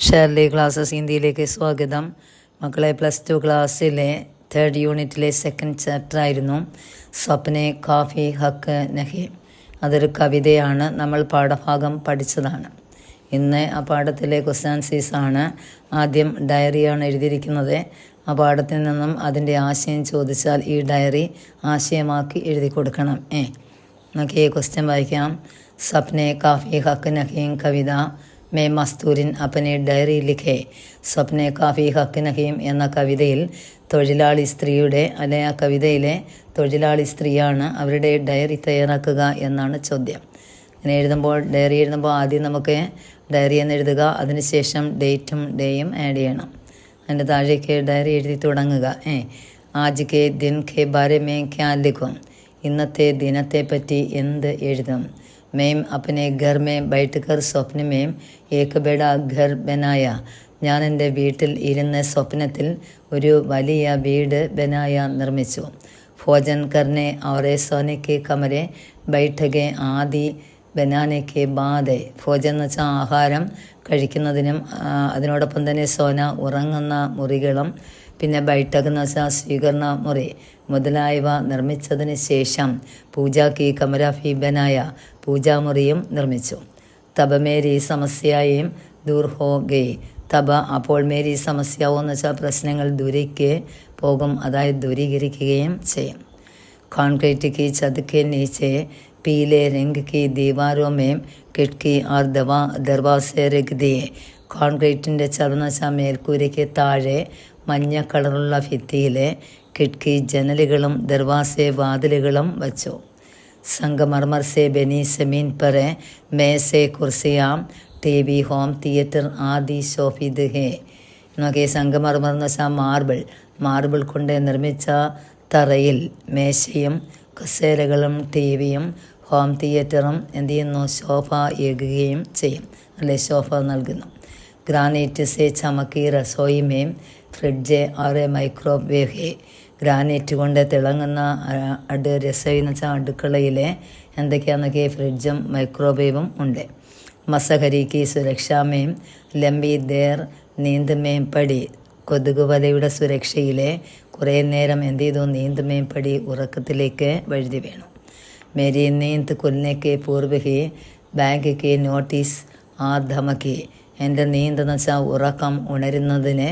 Shirley classes ഹിന്ദിയിലേക്ക് സ്വാഗതം. മക്കളെ, +2 ക്ലാസ്സിലെ 3rd യൂണിറ്റിലെ 2nd ചാപ്റ്റർ ആയിരുന്നു സ്വപ്നെ കാഫി ഹക്ക് നഹി. അതൊരു കവിതയാണ്. നമ്മൾ പാഠഭാഗം പഠിച്ചതാണ്. ഇന്ന് ആ പാഠത്തിലെ ക്വസ്റ്റ്യൻ ആൻസേഴ്സ് ആണ്. ആദ്യം ഡയറിയാണ് എഴുതിയിരിക്കുന്നത്. ആ പാഠത്തിൽ നിന്നും അതിൻ്റെ ആശയം ചോദിച്ചാൽ ഈ ഡയറി ആശയമാക്കി എഴുതി കൊടുക്കണം. നമുക്ക് ഈ ക്വസ്റ്റ്യൻ വായിക്കാം. സ്വപ്നെ കാഫി ഹക്ക് നഹീം കവിത മേ മസ്തൂരിൻ അപ്പനെ ഡയറി ലിഖേ. സ്വപ്നെ കാഫി ഹക്ക് നഹീം എന്ന കവിതയിൽ തൊഴിലാളി സ്ത്രീയുടെ ആ കവിതയിലെ തൊഴിലാളി സ്ത്രീയാണ് അവരുടെ ഡയറി തയ്യാറാക്കുക എന്നാണ് ചോദ്യം. അങ്ങനെ ഡയറി എഴുതുമ്പോൾ ആദ്യം നമുക്ക് ഡയറി എന്ന് എഴുതുക. അതിനുശേഷം ഡേറ്റും ഡേയും ആഡ് ചെയ്യണം. അതിൻ്റെ താഴേക്ക് ഡയറി എഴുതി തുടങ്ങുക. ആജ് കെ ദിൻ കെ ബാരെ മേ ക്യാ ലിഖും. ഇന്നത്തെ ദിനത്തെ പറ്റി എന്ത് എഴുതും. മേം അപ്പനെ ഘർ മേ ബൈഠ് കർ സ്വപ്ന മേം ഏക് ബഡ ഘർ ബനായ. ഞാൻ എൻ്റെ വീട്ടിൽ ഇരുന്ന് സ്വപ്നത്തിൽ ഒരു വലിയ വീട് ബനായ നിർമ്മിച്ചു. ഭോജൻ കർനെ ഔറെ സോനെ കെ കമരെ ബൈഠകെ ആദി ബനാനയ്ക്ക് ബാധെ. ഭോജൻ എന്ന് വെച്ചാൽ ആഹാരം കഴിക്കുന്നതിനും അതിനോടൊപ്പം തന്നെ സോന ഉറങ്ങുന്ന മുറികളും പിന്നെ ബൈഠക് എന്ന് വെച്ചാൽ സ്വീകരണ മുറി മുതലായവ നിർമ്മിച്ചതിന് ശേഷം പൂജാക്കി കമര ഫി ബനായ പൂജാമുറിയും നിർമ്മിച്ചു. തബ മേരി സമസ്യയും ദൂർ ഹോ ഗയി. തബ അപ്പോൾ മേരി സമസ്യാവോ എന്ന് വെച്ചാൽ പ്രശ്നങ്ങൾ ദൂരേക്ക് പോകും, അതായത് ദൂരീകരിക്കുകയും ചെയ്യും. കോൺക്രീറ്റ് की छत के नीचे पीले रंग की दीवारों में खिड़की और दरवाजे रख दिए. കോൺക്രീറ്റിൻ്റെ ചതെന്ന് വെച്ചാൽ മേൽക്കൂരയ്ക്ക് താഴെ മഞ്ഞ കളറുള്ള ഭിത്തിയിലെ കിടക്കി ജനലുകളും ദർവാസെ വാതിലുകളും വച്ചു. സംഗമർമർ സെ ബനി സമീൻ पर മേസെ കുർസിയാം TV ഹോം തിയേറ്റർ ആദി ശോഭിത് ഹേ. നോക്കി, സംഗമർമർ എന്ന് വെച്ചാൽ മാർബിൾ കൊണ്ട് നിർമ്മിച്ച തറയിൽ മേശയും കസേരകളും ടിവിയും ഹോം തിയേറ്ററും എന്ത് ചെയ്യുന്നു, ശോഭ ഏകുകയും ചെയ്യും, അല്ലെ ശോഭ നൽകുന്നു. ഗ്രാനൈറ്റ് സെ ചമക്കി റസോയി മേം ഫ്രിഡ്ജ് ആറെ മൈക്രോവേവ് ഹേ. ഗ്രാനൈറ്റ് കൊണ്ട് തിളങ്ങുന്ന രസോയി എന്ന് വെച്ചാൽ അടുക്കളയിലെ എന്തൊക്കെയാണെന്നൊക്കെ ഫ്രിഡ്ജും മൈക്രോവേവും ഉണ്ട്. മസഹരിക്ക് സുരക്ഷാമേം ലംബി ദേർ നീന്തുമേം പടി. കൊതുക് വലയുടെ സുരക്ഷയിലെ കുറേ നേരം എന്ത് ചെയ്തു, നീന്തുമേം പടി ഉറക്കത്തിലേക്ക് വഴുതി വീണു. മേരി നീന്ത് കൊല്ലിനേക്ക് പൂർവ്വഹി ബാങ്ക് കെ നോട്ടീസ് ആ ധമക്കി. എൻ്റെ നീന്തെന്ന് വെച്ചാൽ ഉറക്കം ഉണരുന്നതിന്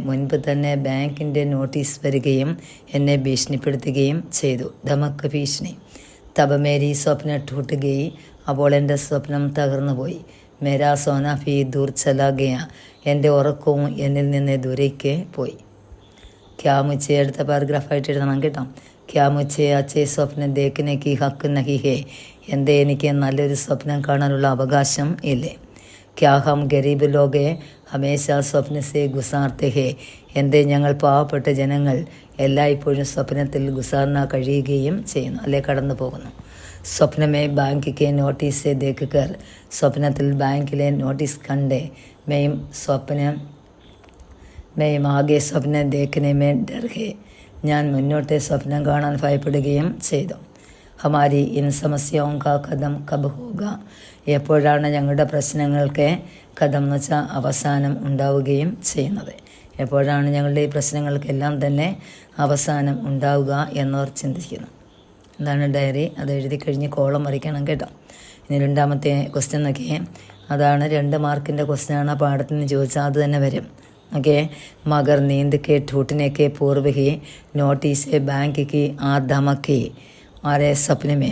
മുൻപ് തന്നെ ബാങ്കിൻ്റെ നോട്ടീസ് വരികയും എന്നെ ഭീഷണിപ്പെടുത്തുകയും ചെയ്തു. ധമക്ക് ഭീഷണി. തബ മേരി സ്വപ്ന ടൂട്ട് ഗയി. അപ്പോൾ എൻ്റെ സ്വപ്നം തകർന്നു പോയി. മേരാ സോന ഫി ദൂർ ചലാ ഗയ. എൻ്റെ ഉറക്കവും എന്നിൽ നിന്ന് ദൂരേക്ക് പോയി. ക്യാ മുച്ചെ അടുത്ത പാരഗ്രാഫായിട്ട് എഴുതണം കേട്ടോ. ക്യാ മുച്ചെ അച്ഛേ സ്വപ്നം ദേഖ്നെ ഹക്ക് നഹി ഹേ. എൻ്റെ എനിക്ക് നല്ലൊരു സ്വപ്നം കാണാനുള്ള അവകാശം ഇല്ലേ. ക്യാ ഹം ഗരീബ് ലോകെ ഹമേശ സ്വപ്ന സെ ഗുസാർത്തെ ഹേ. എൻ്റെ ഞങ്ങൾ പാവപ്പെട്ട ജനങ്ങൾ എല്ലായ്പ്പോഴും സ്വപ്നത്തിൽ ഗുസാർന കഴിയുകയും ചെയ്യുന്നു, അല്ലെ കടന്നു പോകുന്നു. സ്വപ്നമേ ബാങ്ക് കെ നോട്ടീസ് ദേഖ് കർ. സ്വപ്നത്തിൽ ബാങ്കിലെ നോട്ടീസ് കണ്ടേ. മെയ്യും ആകെ സ്വപ്ന ദേഖ്നെ മേ ഡർ ഹേ. ഞാൻ മുന്നോട്ട് സ്വപ്നം കാണാൻ ഭയപ്പെടുകയും ചെയ്തു. ഹമാരി ഇൻ സമസ്യവും കാ കഥം കബ് ഹോഗ. എപ്പോഴാണ് ഞങ്ങളുടെ പ്രശ്നങ്ങൾക്ക് കഥം എന്ന് വെച്ചാൽ അവസാനം ഉണ്ടാവുകയും ചെയ്യുന്നത്. എപ്പോഴാണ് ഞങ്ങളുടെ ഈ പ്രശ്നങ്ങൾക്കെല്ലാം തന്നെ അവസാനം ഉണ്ടാവുക എന്നവർ ചിന്തിക്കുന്നു. എന്താണ് ഡയറി, അത് എഴുതി കഴിഞ്ഞ് കോളം വരയ്ക്കണം കേട്ടോ. ഇനി രണ്ടാമത്തെ ക്വസ്റ്റ്യൻ നോക്കിയേ. അതാണ് 2 മാർക്കിൻ്റെ ക്വസ്റ്റ്യനാണ്. ആ പാഠത്തിൽ നിന്ന് ചോദിച്ചാൽ അത് തന്നെ വരും. ഓക്കെ. മഗർ നീന്ത് കെ ടൂട്ടിനെ പൂർവ്വഹി നോട്ടീസ് ബാങ്ക് കി ആ ധമക്കി ആരെ സ്വപ്നമേ.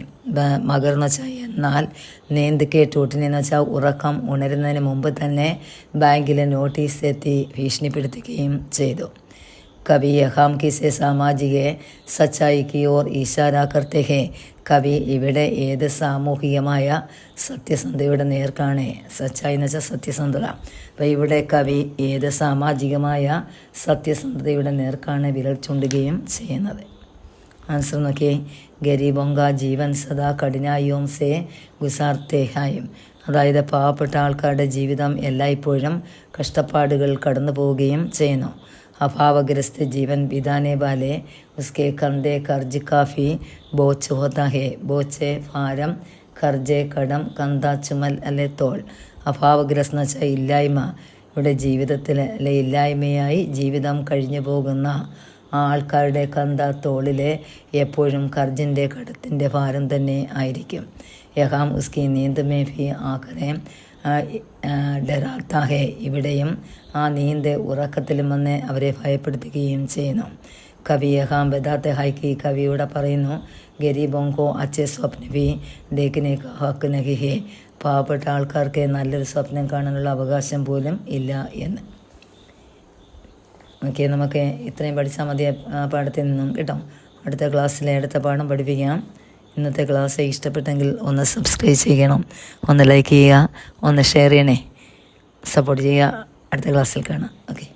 മഗർ എന്ന് വെച്ചാൽ എന്നാൽ, നീന്ത് കെ ടൂട്ടിനെന്ന് വെച്ചാൽ ഉറക്കം ഉണരുന്നതിന് മുമ്പ് തന്നെ ബാങ്കിലെ നോട്ടീസ് എത്തി ഭീഷണിപ്പെടുത്തുകയും ചെയ്തു. കവി യഹാം കിസെ സാമാജിക സച്ചായിക്ക് ഓർ ഈശാര കർത്തെ ഹേ. കവി ഇവിടെ ഏത് സാമൂഹികമായ സത്യസന്ധയുടെ നേർക്കാണ്. സച്ചായി എന്ന് വെച്ചാൽ സത്യസന്ധത. അപ്പോൾ ഇവിടെ കവി ഏത് സാമാജികമായ സത്യസന്ധതയുടെ നേർക്കാണ് വിരൽ ചൂണ്ടുകയും ചെയ്യുന്നത്. ആൻസർ നോക്കിയേ. ഗരീബോങ്ക ജീവൻ സദാ കഠിനായും സേ ഗുസാർത്തെ ഹായും. അതായത് പാവപ്പെട്ട ആൾക്കാരുടെ ജീവിതം എല്ലായ്പ്പോഴും കഷ്ടപ്പാടുകൾ കടന്നു പോവുകയും ചെയ്യുന്നു. അഭാവഗ്രസ്ത ജീവൻ ബിതാനെ വാലെ ഉസ്കെ കന്ദേ കർജ് കാഫി ബോച്ച് ഹോത്താ ഹേ. ബോച്ച് ഭാരം, കർജെ കടം, കന്ത ചുമൽ അല്ലെ തോൾ. അഭാവഗ്രസ്ത എന്ന് വെച്ചാൽ ഇല്ലായ്മ. ഇവിടെ ജീവിതത്തിൽ അല്ലെ ഇല്ലായ്മയായി ജീവിതം കഴിഞ്ഞു പോകുന്ന ആ ആൾക്കാരുടെ തോളിൽ എപ്പോഴും കർജിൻ്റെ കടത്തിൻ്റെ ഭാരം തന്നെ ആയിരിക്കും. യഹാം ഉസ്കി നീന്ത് മേ ഭി ആകരെ ഡരാത്ത ഹേ. ഇവിടെയും ആ നീന്ത് ഉറക്കത്തിലും വന്ന് അവരെ ഭയപ്പെടുത്തുകയും ചെയ്യുന്നു. കവി യഹാം ബദാത്തെ ഹൈക്ക് കവിയുടെ പറയുന്നു, ഗരീബോങ്കോ അച്ഛേ സ്വപ്ന ഭി ദേഖനെ കാ ഹക്ക് നഹി ഹേ. പാവപ്പെട്ട ആൾക്കാർക്ക് നല്ലൊരു സ്വപ്നം കാണാനുള്ള അവകാശം പോലും ഇല്ല എന്ന്. ഓക്കെ, നമുക്ക് ഇത്രയും പഠിച്ചാൽ മതി പാഠത്തിൽ നിന്നും കേട്ടോ. അടുത്ത ക്ലാസ്സിലെ അടുത്ത പാഠം പഠിപ്പിക്കാം. ഇന്നത്തെ ക്ലാസ് ഇഷ്ടപ്പെട്ടെങ്കിൽ ഒന്ന് സബ്സ്ക്രൈബ് ചെയ്യണം, ഒന്ന് ലൈക്ക് ചെയ്യുക, ഒന്ന് ഷെയർ ചെയ്യണേ, സപ്പോർട്ട് ചെയ്യുക. അടുത്ത ക്ലാസ്സിൽ കാണാം. ഓക്കെ.